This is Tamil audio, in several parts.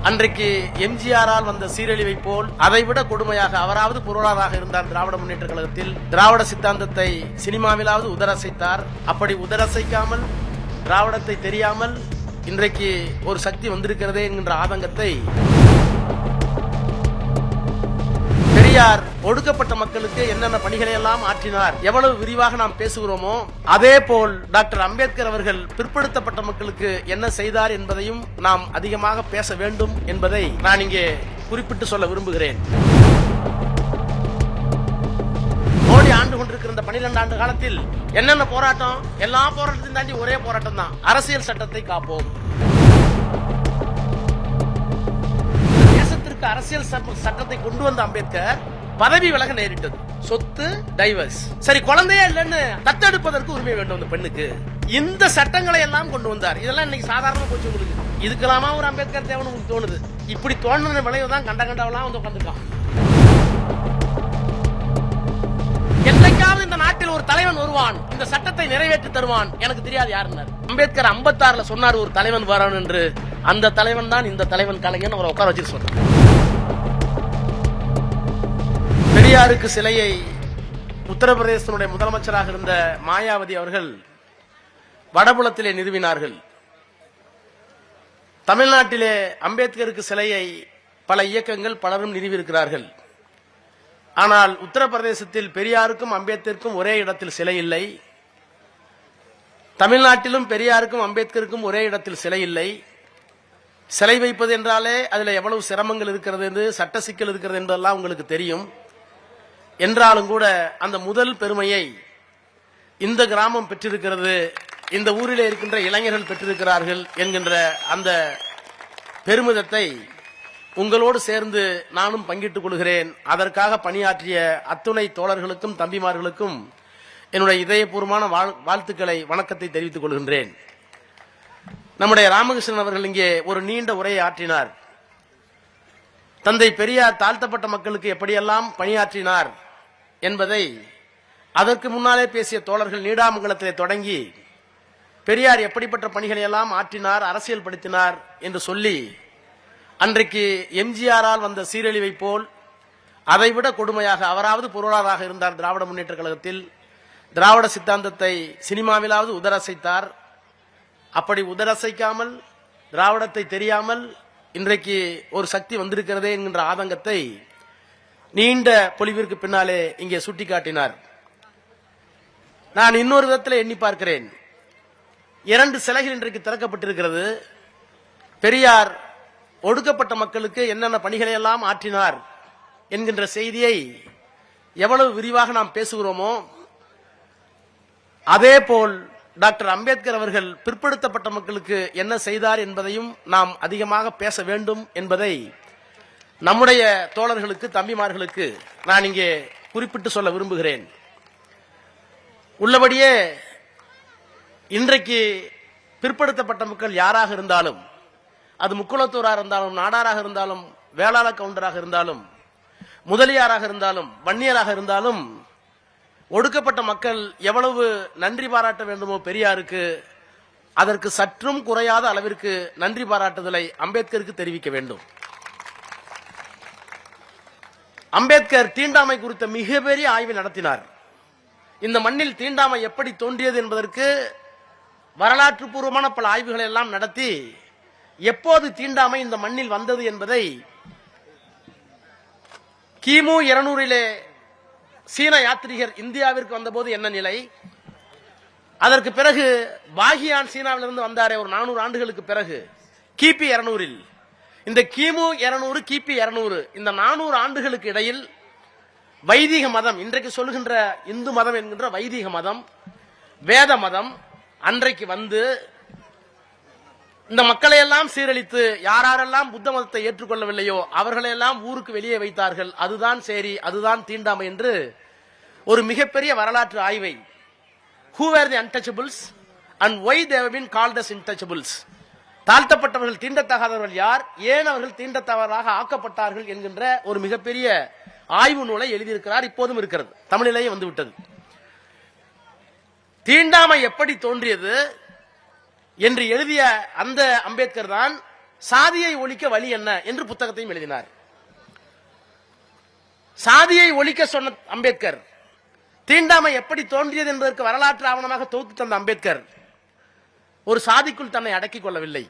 அன்றைக்கு எம்ஜிஆரால் வந்த சீரழிவை போல் அதைவிட கொடுமையாக அவராவது பொருளாளராக இருந்தார் திராவிட முன்னேற்ற கழகத்தில். திராவிட சித்தாந்தத்தை சினிமாவிலாவது உதரசைத்தார். அப்படி உதரசைக்காமல், திராவிடத்தை தெரியாமல் இன்றைக்கு ஒரு சக்தி வந்திருக்கிறதே என்கின்ற ஆதங்கத்தை பெரியார் ஒடுக்கப்பட்ட மக்களுக்கு என்னென்ன பணிகளை எல்லாம் ஆற்றினார், எவ்வளவு விரிவாக நாம் பேசுகிறோமோ அதே போல் டாக்டர் அம்பேத்கர் அவர்கள் பிற்படுத்தப்பட்ட மக்களுக்கு என்ன செய்தார் என்பதையும் நாம் அதிகமாக பேச வேண்டும் என்பதை நான் இங்கே குறிப்பிட்டு சொல்ல விரும்புகிறேன். மோடி ஆண்டு கொண்டிருக்கிற இந்த 12 ஆண்டு காலத்தில் என்னென்ன போராட்டம், எல்லா போராட்டத்தையும் தாண்டி ஒரே போராட்டம் தான், அரசியல் சட்டத்தை காப்போம். தேசத்திற்கு அரசியல் சட்டத்தை கொண்டு வந்த அம்பேத்கர் பதவி விலக நேரிட்டது. சொத்து டைவர்ஸ், சரி குழந்தையே இல்லைன்னு தத்தெடுப்பதற்கு உரிமை வேண்டும் அந்த பெண்ணுக்கு. இந்த சட்டங்களை எல்லாம் கொண்டு வந்தார். இதெல்லாம் இன்னைக்கு சாதாரணமா போச்சு உங்களுக்கு. இதுக்கெல்லாமா ஒரு அம்பேத்கர் தேவைன்னு உங்களுக்கு தோணுது? இப்படி தோணுன விளைவுதான் கண்டவெல்லாம் வந்து உட்காந்துருக்கான். என்னைக்காவது இந்த நாட்டில் ஒரு தலைவன் வருவான், இந்த சட்டத்தை நிறைவேற்றி தருவான், எனக்கு தெரியாது யாருன்னார். அம்பேத்கர் 56 சொன்னார் ஒரு தலைவன் வரான் என்று. அந்த தலைவன் தான் இந்த தலைவன் கலைஞன் அவரை உட்கார வச்சு சொன்னார். பெரியாருக்கு சிலையை உத்தரப்பிரதேசனுடைய முதலமைச்சராக இருந்த மாயாவதி அவர்கள் வடபுலத்திலே நிறுவினார்கள். தமிழ்நாட்டிலே அம்பேத்கருக்கு சிலையை பல இயக்கங்கள் பலரும் நிறுவியிருக்கிறார்கள். ஆனால் உத்தரப்பிரதேசத்தில் பெரியாருக்கும் அம்பேத்கருக்கும் ஒரே இடத்தில் சிலை இல்லை. தமிழ்நாட்டிலும் பெரியாருக்கும் அம்பேத்கருக்கும் ஒரே இடத்தில் சிலை இல்லை. சிலை வைப்பது என்றாலே அதில் எவ்வளவு சிரமங்கள் இருக்கிறது என்று, சட்ட சிக்கல் இருக்கிறது என்பதெல்லாம் உங்களுக்கு தெரியும். என்றாலும் கூட அந்த முதல் பெருமையை இந்த கிராமம் பெற்றிருக்கிறது, இந்த ஊரிலே இருக்கின்ற இளைஞர்கள் பெற்றிருக்கிறார்கள் என்கின்ற அந்த பெருமிதத்தை உங்களோடு சேர்ந்து நானும் பங்கிட்டுக் கொள்கிறேன். அதற்காக பணியாற்றிய அத்துணை தோழர்களுக்கும் தம்பிமார்களுக்கும் என்னுடைய இதயபூர்வமான வாழ்த்துக்களை, வணக்கத்தை தெரிவித்துக் கொள்கின்றேன். நம்முடைய ராமகிருஷ்ணன் அவர்கள் இங்கே ஒரு நீண்ட உரையை ஆற்றினார். தந்தை பெரியார் தாழ்த்தப்பட்ட மக்களுக்கு எப்படியெல்லாம் பணியாற்றினார் என்பதை அதற்கு முன்னாலே பேசிய தோழர்கள் நீடாமங்கலத்திலே தொடங்கி பெரியார் எப்படிப்பட்ட பணிகளை எல்லாம் ஆற்றினார், அரசியல் படுத்தினார் என்று சொல்லி அன்றைக்கு எம்ஜிஆரால் வந்த சீரழிவை போல் அதைவிட கொடுமையாக அவராவது பொருளாளராக இருந்தார் திராவிட முன்னேற்ற கழகத்தில். திராவிட சித்தாந்தத்தை சினிமாவிலாவது உதரசைத்தார். அப்படி உதரசைக்காமல், திராவிடத்தை தெரியாமல் இன்றைக்கு ஒரு சக்தி வந்திருக்கிறதே என்கின்ற ஆதங்கத்தை நீண்ட பொலிவிற்கு பின்னாலே இங்கே சுட்டிக்காட்டினார். நான் இன்னொரு விதத்தில் எண்ணி பார்க்கிறேன். 2 சிலைகள் இன்றைக்கு திறக்கப்பட்டிருக்கிறது. பெரியார் ஒடுக்கப்பட்ட மக்களுக்கு என்னென்ன பணிகளை எல்லாம் ஆற்றினார் என்கின்ற செய்தியை எவ்வளவு விரிவாக நாம் பேசுகிறோமோ அதே போல் டாக்டர் அம்பேத்கர் அவர்கள் பிற்படுத்தப்பட்ட மக்களுக்கு என்ன செய்தார் என்பதையும் நாம் அதிகமாக பேச வேண்டும் என்பதை நம்முடைய தோழர்களுக்கு, தம்பிமார்களுக்கு நான் இங்கே குறிப்பிட்டு சொல்ல விரும்புகிறேன். உள்ளபடியே இன்றைக்கு பிற்படுத்தப்பட்ட மக்கள் யாராக இருந்தாலும், அது முக்குளத்தூராக இருந்தாலும், நாடாராக இருந்தாலும், வேளாள கவுண்டராக இருந்தாலும், முதலியாராக இருந்தாலும், வன்னியராக இருந்தாலும், ஒடுக்கப்பட்ட மக்கள் எவ்வளவு நன்றி பாராட்ட வேண்டுமோ பெரியாருக்கு, அதற்கு சற்றும் குறையாத அளவிற்கு நன்றி பாராட்டுதலை அம்பேத்கருக்கு தெரிவிக்க வேண்டும். அம்பேத்கர் தீண்டாமை குறித்த மிகப்பெரிய ஆய்வு நடத்தினார். இந்த மண்ணில் தீண்டாமை எப்படி தோன்றியது என்பதற்கு வரலாற்று பூர்வமான பல ஆய்வுகளை எல்லாம் நடத்தி எப்போது தீண்டாமை இந்த மண்ணில் வந்தது என்பதை கிமு 200 சீன யாத்ரீகர் இந்தியாவிற்கு வந்தபோது என்ன நிலை, அதற்கு பிறகு பாகியான் சீனாவிலிருந்து வந்தாரே ஒரு 400 ஆண்டுகளுக்கு பிறகு கிபி 200, இந்த கிமு 200 கிபி 200 இந்த 400 ஆண்டுகளுக்கு இடையில் வைதிக மதம், இன்றைக்கு சொல்லுகின்ற இந்து மதம் என்கின்ற வைதிக மதம், வேத மதம் அன்றைக்கு வந்து இந்த மக்களை எல்லாம் சீரழித்து யாரெல்லாம் புத்த மதத்தை ஏற்றுக்கொள்ளவில்லையோ அவர்களையெல்லாம் ஊருக்கு வெளியே வைத்தார்கள். அதுதான் சரி, அதுதான் தீண்டாமை என்று ஒரு மிகப்பெரிய வரலாற்று ஆய்வை, who were the untouchables and why they have been called as untouchables, தாழ்த்தப்பட்டவர்கள் தீண்டத்தகாதவர்கள் யார், ஏன் அவர்கள் தீண்டத்தவராக ஆக்கப்பட்டார்கள் என்கின்ற ஒரு மிகப்பெரிய ஆய்வு நூலை எழுதியிருக்கிறார். இப்போதும் இருக்கிறது, தமிழிலேயே வந்துவிட்டது. தீண்டாமை எப்படி தோன்றியது என்று எழுதிய அந்த அம்பேத்கர் தான் சாதியை ஒழிக்க வழி என்ன என்று புத்தகத்தையும் எழுதினார். சாதியை ஒழிக்க சொன்ன அம்பேத்கர், தீண்டாமை எப்படி தோன்றியது என்பதற்கு வரலாற்று ஆவணமாக தொகுத்து தந்த அம்பேத்கர் ஒரு சாதிக்குள் தன்னை அடக்கிக் கொள்ளவில்லை.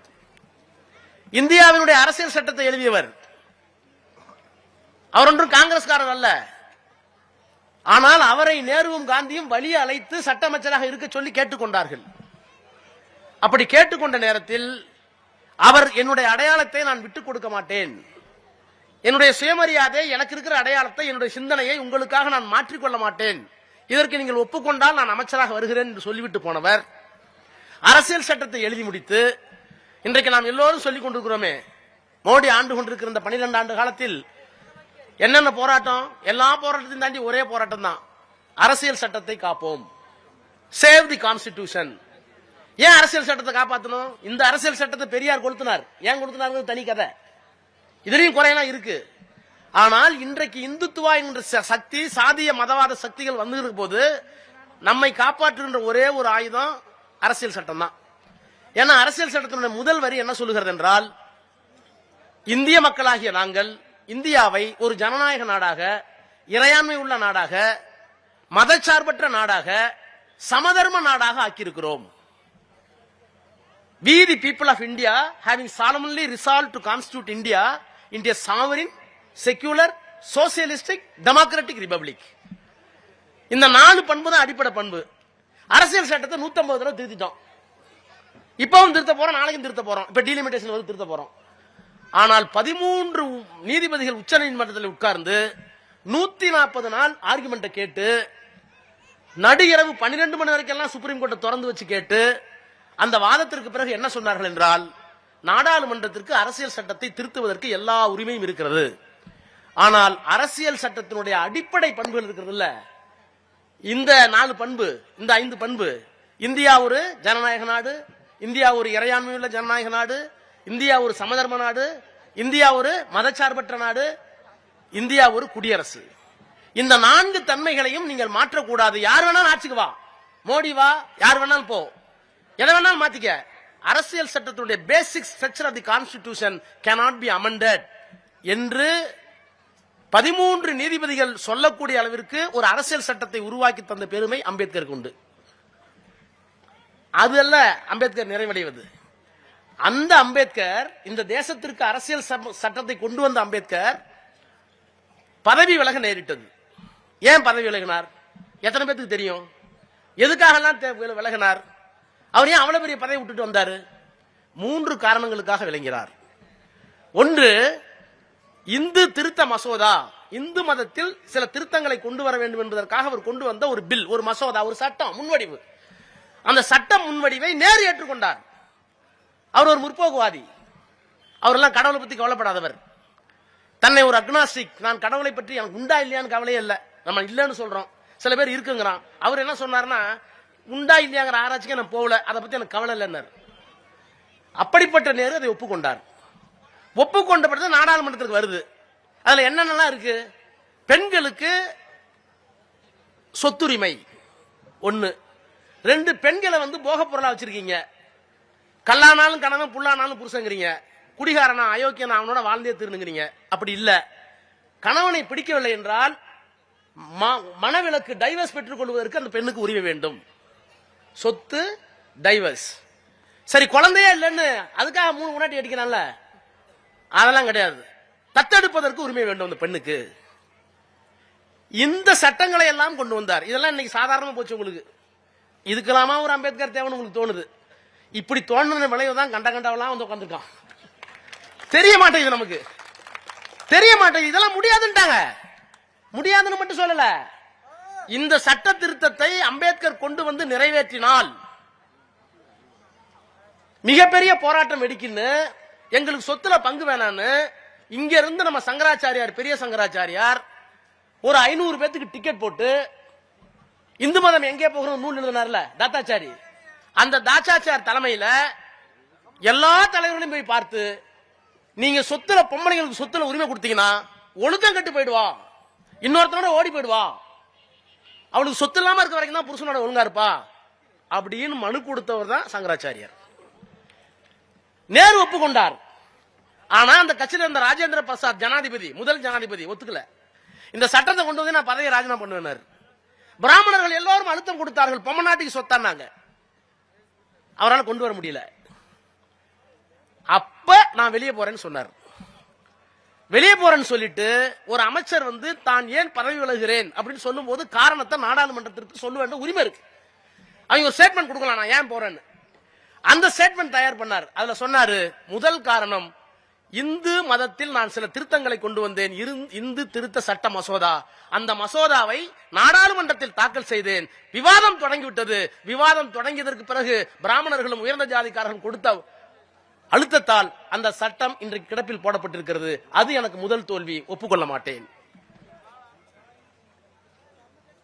இந்தியாவினுடைய அரசியல் சட்டத்தை எழுதியவர். அவர் ஒன்றும் காங்கிரஸ்காரர் அல்ல. ஆனால் அவரை நேருவும் காந்தியும் வழியை அழைத்து சட்ட அமைச்சராக இருக்க சொல்லி கேட்டுக்கொண்டார்கள். அப்படி கேட்டுக்கொண்ட நேரத்தில் அவர், என்னுடைய அடையாளத்தை நான் விட்டுக் கொடுக்க மாட்டேன், என்னுடைய சுயமரியாதை, எனக்கு இருக்கிற அடையாளத்தை, என்னுடைய சிந்தனையை உங்களுக்காக நான் மாற்றிக்கொள்ள மாட்டேன், இதற்கு நீங்கள் ஒப்புக்கொண்டால் நான் அமைச்சராக வருகிறேன் என்று சொல்லிவிட்டு போனவர் அரசியல் சட்டத்தை எழுதி முடித்து, இன்றைக்கு நாம் எல்லோரும் சொல்லிக் கொண்டிருக்கிறோமே, மோடி ஆண்டு கொண்டிருக்கிற இந்த 12 ஆண்டு காலத்தில் என்னென்ன போராட்டம், எல்லா போராட்டத்தையும் தாண்டி ஒரே போராட்டம் தான், அரசியல் சட்டத்தை காப்போம், சேவ் தி கான்ஸ்டிடியூஷன். ஏன் அரசியல் சட்டத்தை காப்பாற்றணும்? இந்த அரசியல் சட்டத்தை பெரியார் கொளுத்தினார். ஏன் கொளுத்தினார் தனி கதை, இதுலயும் குறையெல்லாம் இருக்கு. ஆனால் இன்றைக்கு இந்துத்துவா என்ற சக்தி, சாதிய மதவாத சக்திகள் வந்து போது நம்மை காப்பாற்றுகின்ற ஒரே ஒரு ஆயுதம் அரசியல் சட்டம் தான். ஏன்னா அரசியல் சட்டத்தினுடைய முதல் வரி என்ன சொல்லுகிறது என்றால், இந்திய மக்களாகிய நாங்கள் இந்தியாவை ஒரு ஜனநாயக நாடாக, இறையாண்மை உள்ள நாடாக, மதச்சார்பற்ற நாடாக, சமதர்ம நாடாக ஆக்கியிருக்கிறோம். We the people of India having solemnly resolved to constitute India into a sovereign, secular, socialistic, democratic republic. இந்த 4 பண்பு தான் அடிப்படை பண்பு. அரசியல் சட்டத்தை 150 தடவை திருத்திட்டோம். இப்பவும் திருத்த போறோம், நாளைக்கும் திருத்த போறோம். இப்ப டீலிமிட்டேஷன் வந்து திருத்த போறோம். ஆனால் 13 நீதிபதிகள் உச்ச நீதிமன்றத்தில் உட்கார்ந்து 140 நாள் ஆர்குமெண்ட்டை கேட்டு, நடு இரவு 12 மணி வரைக்கும் சுப்ரீம் கோர்ட்டை திறந்து வச்சு கேட்டு, அந்த வாதத்திற்கு பிறகு என்ன சொன்னார்கள் என்றால், நாடாளுமன்றத்திற்கு அரசியல் சட்டத்தை திருத்துவதற்கு எல்லா உரிமையும் இருக்கிறது. ஆனால் அரசியல் சட்டத்தினுடைய அடிப்படை பண்புகள் இருக்கிறது இல்ல, இந்த 4 பண்பு, இந்த 5 பண்பு, இந்தியா ஒரு ஜனநாயக நாடு, இந்தியா ஒரு இறையாண்மை உள்ள ஜனநாயக நாடு, இந்தியா ஒரு சமதர்ம நாடு, இந்தியா ஒரு மதச்சார்பற்ற நாடு, இந்தியா ஒரு குடியரசு. இந்த 4 தன்மைகளையும் நீங்கள் மாற்றக்கூடாது. யார் வேணாலும் ஆட்சிக்கு வா, மோடி வா, யார் வேணாலும் போ, எதை வேணாலும் மாத்திக்க, அரசியல் சட்டத்துடைய basic structure of the constitution cannot be amended என்று 13 நீதிபதிகள் சொல்லக்கூடிய அளவிற்கு ஒரு அரசியல் சட்டத்தை உருவாக்கி தந்த பெருமை அம்பேத்கருக்கு உண்டு. அதல்ல அம்பேத்கர் நிறைவடைவது. அந்த அம்பேத்கர், இந்த தேசத்திற்கு அரசியல் சட்டத்தை கொண்டு வந்த அம்பேத்கர் பதவி விலக நேரிட்டது. ஏன் பதவி விலகினார்? எத்தனை பேருக்கு தெரியும்? எதுக்காக விலகினார்? அவர் ஏன் அவ்வளவு பெரிய பதவி விட்டுட்டு வந்தாரு? 3 காரணங்களுக்காக விளங்கினார். ஒன்று, இந்து திருத்த மசோதா, இந்து மதத்தில் சில திருத்தங்களை கொண்டு வர வேண்டும் என்பதற்காக அவர் கொண்டு வந்த ஒரு பில், ஒரு மசோதா, ஒரு சட்டம் முன்வடிவு. அந்த சட்டம் முன்வடிவை நேரு ஏற்றுக்கொண்டார். அவர் ஒரு முற்போக்குவாதி. அவரெல்லாம் கடவுளை பத்தி கவலைப்படாதவர். தன்னை ஒரு அக்னாஸ்டிக், நான் கடவுளை பற்றி எனக்கு உண்டா இல்லையான்னு கவலையே இல்லை, நம்ம இல்லைன்னு சொல்றோம், சில பேர் இருக்குங்கிறான். அவர் என்ன சொன்னார்னா, உண்டா இல்லையாங்கிற ஆராய்ச்சிக்கு நான் போகல, அதை பத்தி எனக்கு கவலை இல்லைன்னார். அப்படிப்பட்ட நேரு அதை ஒப்புக்கொண்டார். ஒப்புக்கொண்ட பிறகு நாடாளுமன்றத்திற்கு வருது. அதுல என்னென்னலாம் இருக்கு? பெண்களுக்கு சொத்துரிமை 1, 2, பெண்களை போக பொருளா வச்சிருக்கீங்க, கல்லானாலும் கணவன், புல்லானாலும் புருஷங்கிறீங்க, குடிகாரனா அயோக்கியனா அவனோட வாழ்ந்தே திருந்துங்கிறீங்க. அப்படி இல்ல, கணவனை பிடிக்கவில்லை என்றால் மனவிலக்கு, டைவர்ஸ் பெற்றுக் கொள்வதற்கு அந்த பெண்ணுக்கு உரிமை வேண்டும். சொத்து, டைவர்ஸ். சரி, குழந்தையே இல்லைன்னு அதுக்காக 3 முன்னாடி அடிக்கிறான்ல, அதெல்லாம் கிடையாது. தத்தெடுப்பதற்கு உரிமை வேண்டும் அந்த பெண்ணுக்கு. இந்த சட்டங்களை எல்லாம் கொண்டு வந்தார். இதெல்லாம் இன்னைக்கு சாதாரணமா போச்சு உங்களுக்கு. இதுக்கெல்லாமா ஒரு அம்பேத்கர் தேவைன்னு உங்களுக்கு தோணுது? இப்படி தோணுன விளைவுதான் கண்டவெல்லாம் வந்து உட்காந்துருக்கான். தெரிய மாட்டேங்குது, நமக்கு தெரிய மாட்டேங்குது. இதெல்லாம் முடியாதுன்ட்டாங்க. முடியாதுன்னு மட்டும் சொல்லல, இந்த சட்ட திருத்தத்தை அம்பேத்கர் கொண்டு வந்து நிறைவேற்றினால் மிகப்பெரிய போராட்டம் வெடிக்குன்னு, எங்களுக்கு சொத்துல பங்கு வேணான்னு இங்க இருந்து நம்ம சங்கராச்சாரியார், பெரிய சங்கராச்சாரியார் ஒரு 500 பேத்துக்கு டிக்கெட் போட்டு இந்து மதம் எங்கே போகிறோம் நூல் எழுதினார்ல தாத்தாச்சாரி, அந்த தாத்தாச்சார் தலைமையில எல்லா தலைவர்களையும் போய் பார்த்து, நீங்க சொத்துல பொம்பளைங்களுக்கு சொத்துல உரிமை கொடுத்தீங்கன்னா ஒழுக்கம் கட்டு போயிடுவா, இன்னொருத்தனோட ஓடி போயிடுவா, அவனுக்கு சொத்து இல்லாம இருக்க வரைக்கும் தான் புருஷனோட ஒழுங்கா இருப்பா அப்படின்னு மனு கொடுத்தவர் தான் சங்கராச்சாரியார். நேரு ஒப்புக்கொண்டார். ஆனா அந்த கட்சியில இருந்த ராஜேந்திர பிரசாத் ஜனாதிபதி, முதல் ஜனாதிபதி ஒத்துக்கல. இந்த சட்டத்தை கொண்டு வந்து நான் பதவியை ராஜினாமா பண்ணுவேன். பிராமணர்கள் எல்லோரும் அழுத்தம் கொடுத்தார்கள், பொம்மநாட்டிக்கு சொத்தானாங்க. அவரால் கொண்டு வர முடியல. அப்ப நான் வெளியே போறேன்னு சொன்னார். வெளியே போறேன்னு சொல்லிட்டு ஒரு அமைச்சர் வந்து தான் ஏன் பதவி விலகுகிறேன் அப்படின்னு சொல்லும் போது காரணத்தை நாடாளுமன்றத்திற்கு சொல்ல வேண்டிய உரிமை இருக்கு. அவங்க ஒரு ஸ்டேட்மெண்ட் கொடுக்கலாம், நான் ஏன் போறேன்னு. அந்த ஸ்டேட்மெண்ட் தயார் பண்ணார். அதுல சொன்னாரு, முதல் காரணம் இந்து மதத்தில் நான் சில திருத்தங்களை கொண்டு வந்தேன், இந்து திருத்த சட்ட மசோதா. அந்த மசோதாவை நாடாளுமன்றத்தில் தாக்கல் செய்தேன். விவாதம் தொடங்கிவிட்டது. விவாதம் தொடங்கியதற்கு பிறகு பிராமணர்களும் உயர்ந்த ஜாதிக்காரர்களும் கொடுத்த அழுத்தத்தால் அந்த சட்டம் இன்றைக்கு கிடப்பில் போடப்பட்டிருக்கிறது. அது எனக்கு முதல் தோல்வி, ஒப்புக்கொள்ள மாட்டேன்.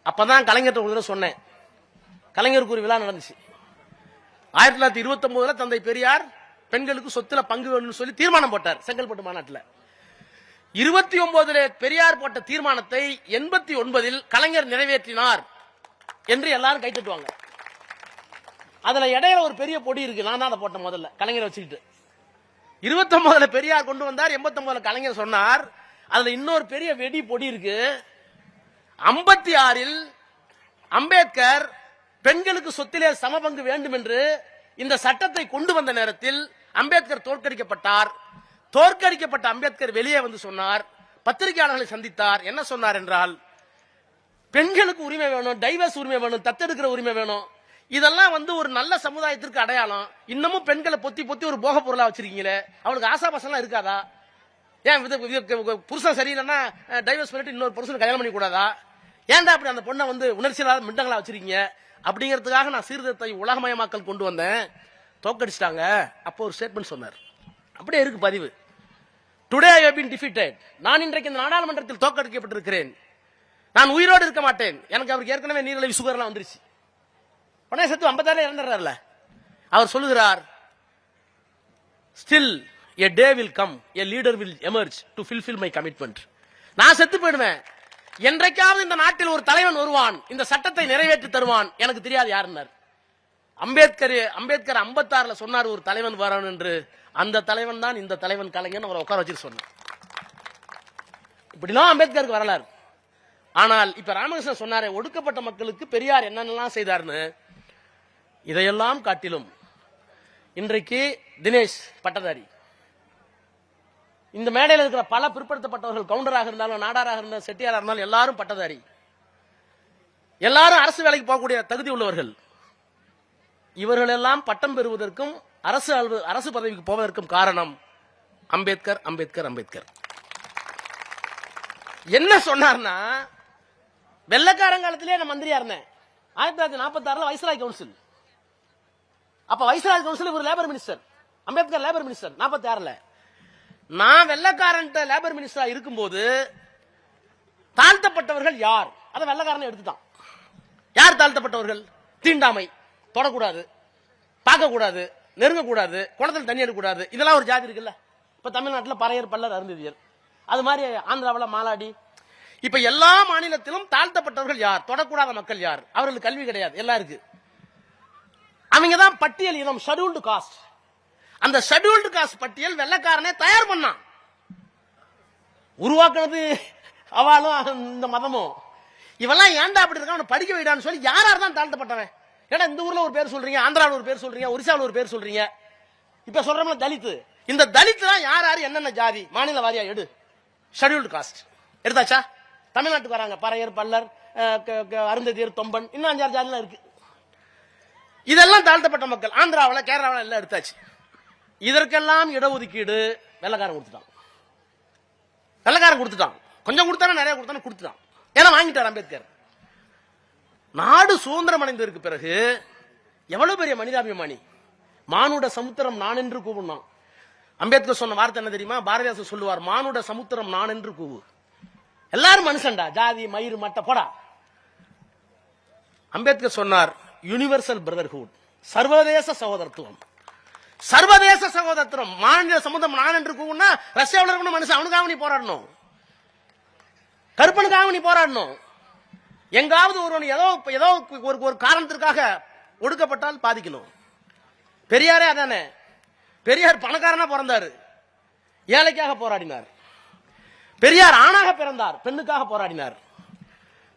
அப்பதான் கலைஞர் ஒரு சொன்னேன். கலைஞருக்கு ஒரு விழா நடந்துச்சு. 1929 தந்தை பெரியார் பெண்களுக்கு சொத்துல பங்கு வேணும்னு சொல்லி தீர்மானம் போட்டார் செங்கல்பட்டு மாநாட்டில். 29 பெரியார் போட்ட தீர்மானத்தை 89 கலைஞர் நிறைவேற்றினார் என்று எல்லாரும் கை தட்டுவாங்க. அதுல இடையில ஒரு பெரிய பொடி இருக்கு. நான் தான் அதை போட்டேன் முதல்ல, கலைஞரை வச்சுக்கிட்டு. 29 பெரியார் கொண்டு வந்தார், 89 கலைஞர் சொன்னார். அதுல இன்னொரு பெரிய வெடி பொடி இருக்கு. 56 அம்பேத்கர் பெண்களுக்கு சொத்திலே சமபங்கு வேண்டும் என்று இந்த சட்டத்தை கொண்டு வந்த நேரத்தில் அம்பேத்கர் தோற்கடிக்கப்பட்டார். தோற்கடிக்கப்பட்ட அம்பேத்கர் வெளியே வந்து சொன்னார், பத்திரிகையாளர்களை சந்தித்தார். என்ன சொன்னார் என்றால், பெண்களுக்கு உரிமை வேணும், டைவர்ஸ் உரிமை வேணும், தத்தெடுக்கிற உரிமை வேணும். இதெல்லாம் வந்து ஒரு நல்ல சமுதாயத்திற்கு அடையாளம். இன்னமும் பெண்களை பொத்தி பொத்தி ஒரு போக பொருளா வச்சிருக்கீங்களே, அவளுக்கு ஆசாபாசம்லாம் இருக்காதா? ஏன் புருஷன் சரியில்லைன்னா டைவர்ஸ் பண்ணிட்டு இன்னொரு புருஷன் கல்யாணம் பண்ணி கூடாதா? ஏன்டா அப்படி அந்த பொண்ணை வந்து உணர்ச்சியில்லாத மிண்டங்களா வச்சிருக்கீங்க? அப்படிங்கிறதுக்காக நான் சீர்திருத்தத்தை உலகமயமாக்கல் கொண்டு வந்தேன், தோக்கடிச்சிட்டாங்க. அப்போ ஒரு ஸ்டேட்மெண்ட் சொன்னார். அப்படியே இருக்கு பதிவு. Today I have been defeated. நான் இன்றைக்கு இந்த நாடாளுமன்றத்தில் தோற்கடிக்கப்பட்டிருக்கிறேன். நான் உயிரோடு இருக்க மாட்டேன். எனக்கு அவருக்கு ஏற்கனவே நீரிழிவு சுகர்லாம் வந்துருச்சு. உடனே செத்து 56 இறந்துடுறாருல. அவர் சொல்லுகிறார், still a day will come, a leader will emerge to fulfill my commitment. நான் செத்து போயிடுவேன், என்றைக்காவது இந்த நாட்டில் ஒரு தலைவன் வருவான், இந்த சட்டத்தை நிறைவேற்றி தருவான். எனக்கு தெரியாது யாருன்னார். அம்பேத்கர் 56 சொன்னார் ஒரு தலைவன் வரான் என்று. அந்த தலைவன் தான் இந்த தலைவன் கலைஞன். அவரை உட்கார வச்சு சொன்னார். இப்படிலாம் அம்பேத்கருக்கு வரலாறு. ஆனால் இப்ப ராமகிருஷ்ணன் சொன்னாரே, ஒடுக்கப்பட்ட மக்களுக்கு பெரியார் என்னென்னலாம் செய்தார்னு, இதையெல்லாம் காட்டிலும் இன்றைக்கு தினேஷ் பட்டதாரி, இந்த மேடையில் இருக்கிற பல பிற்படுத்தப்பட்டவர்கள், கவுண்டராக இருந்தாலும், நாடாராக இருந்தாலும், செட்டியாராக இருந்தாலும் எல்லாரும் பட்டதாரி, எல்லாரும் அரசு வேலைக்கு போகக்கூடிய தகுதி உள்ளவர்கள். இவர்கள் எல்லாம் பட்டம் பெறுவதற்கும் அரசு பதவிக்கு போவதற்கும் காரணம் அம்பேத்கர், அம்பேத்கர், அம்பேத்கர். என்ன சொன்னார்னா, வெள்ளக்காரங்காலத்திலே நான் மந்திரியா இருந்தேன். 1946 வைஸ்ராய் கவுன்சில். அப்ப வைஸ்ராய் கவுன்சில் ஒரு labour minister, Ambedkar labour minister. 46 நான் வெள்ளக்காரன் லேபர் மினிஸ்டரா இருக்கும்போது தாழ்த்தப்பட்டவர்கள் யார், அதை வெள்ளக்காரன் எடுத்துட்டான். யார் தாழ்த்தப்பட்டவர்கள்? தீண்டாமை, தொடக்கூடாது, பார்க்கக்கூடாது, நெருங்கக்கூடாது, குளத்தில் தண்ணி எடுக்கக்கூடாது. இதெல்லாம் ஒரு ஜாதி இருக்குல்ல. இப்ப தமிழ்நாட்டில் பறையர், பல்லர், அருந்ததியர், அது மாதிரி ஆந்திராவில் மாலாடி. இப்ப எல்லா மாநிலத்திலும் தாழ்த்தப்பட்டவர்கள் யார், தொடக்கூடாத மக்கள் யார், அவர்களுக்கு கல்வி கிடையாது, எல்லாம் இருக்கு. அவங்க தான் பட்டியல் இனம், ஷெட்யூல்டு காஸ்ட். அந்த ஷெட்யூல்டு காஸ்ட் பட்டியல் வெள்ளக்காரனே தயார் பண்ணான். உருவாக்குனது அவளும் இந்த மதமும். இவெல்லாம் ஏன்டா அப்படி இருக்கான், படிக்க வைடான்னு சொல்லி யார் தான் தாழ்த்தப்பட்டவன். ஏன்னா இந்த ஊர்ல ஒரு பேர் சொல்றீங்க, ஆந்திராவில் ஒரு பேர் சொல்றீங்க, ஒரிசாவில் ஒரு பேர் சொல்றீங்க. இப்ப சொல்றோம்ல தலித்து, இந்த தலித்து தான் யார் யார் என்னென்ன ஜாதி மாநில வாரியா எடு. ஷெட்யூல்டு காஸ்ட் எடுத்தாச்சா? தமிழ்நாட்டுக்கு வராங்க, பறையர், பல்லர், அருந்ததியர், தொம்பன், இன்னும் 5-6 ஜாதிலாம் இருக்கு. இதெல்லாம் தாழ்த்தப்பட்ட மக்கள். ஆந்திராவில், கேரளாவில் எல்லாம் எடுத்தாச்சு. இதற்கெல்லாம் இடஒதுக்கீடு வெள்ளக்காரன் கொடுத்துட்டான். வெள்ளக்காரன் கொடுத்துட்டான். கொஞ்சம் கொடுத்தானே, நிறைய கொடுத்தானே, கொடுத்துட்டான். ஏன்னா வாங்கிட்டார் அம்பேத்கர். நாடு சுதந்திரம் அடைந்ததற்கு பிறகு எவ்வளவு பெரிய மனிதாபிமானி. மானுட சமுத்திரம் நான் என்று கூவுனான். அம்பேத்கர் சொன்ன வார்த்தை என்ன தெரியுமா? பாரதிதாசன் சொல்லுவார், மானுட சமுத்திரம் நான் என்று கூவு. எல்லாரும் மனுஷன்டா, ஜாதி மயிறு மட்ட போடா. அம்பேத்கர் சொன்னார், யூனிவர்சல் பிரதர்ஹுட், சர்வதேச சகோதரத்துவம். சர்வதேச சகோதரத்துவம், மாநில சமுதாயம் நான் என்று கூவுனா, ரஷ்யாவில் இருக்கணும் மனுஷன், அவனுக்காக நீ போராடணும், கருப்பனுக்காக நீ போராடணும். எங்காவது ஒருவன் ஏதோ ஒரு காரணத்திற்காக ஒடுக்கப்பட்டால் பாதிக்கணும். பெரியாரே அதானே. பெரியார் பணக்காரனா பிறந்தாரு, ஏழைக்காக போராடினார். பெரியார் ஆணாக பிறந்தார், பெண்ணுக்காக போராடினார்.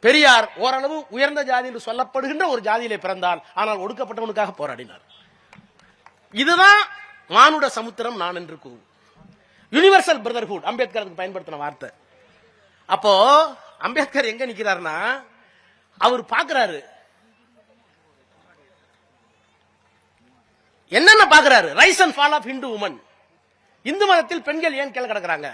பெரியார் ஓரளவு உயர்ந்த ஜாதி என்று சொல்லப்படுகின்ற ஒரு ஜாதியிலே பிறந்தால், ஆனால் ஒடுக்கப்பட்டவனுக்காக போராடினார். இதுதான் மானுட சமுத்திரம் நான் என்று கூறு. யூனிவர்சல் பிரதர்ஹுட் அம்பேத்கருக்கு பயன்படுத்தின வார்த்தை. அப்போ அம்பேத்கர் எங்க நிக்கிறார்னா, அவர் பாக்குறாரு என்னென்ன பாக்குறாரு, rise and fall of Hindu woman. இந்து மதத்தில் பெண்கள் ஏன் கீழே கிடக்குறாங்க,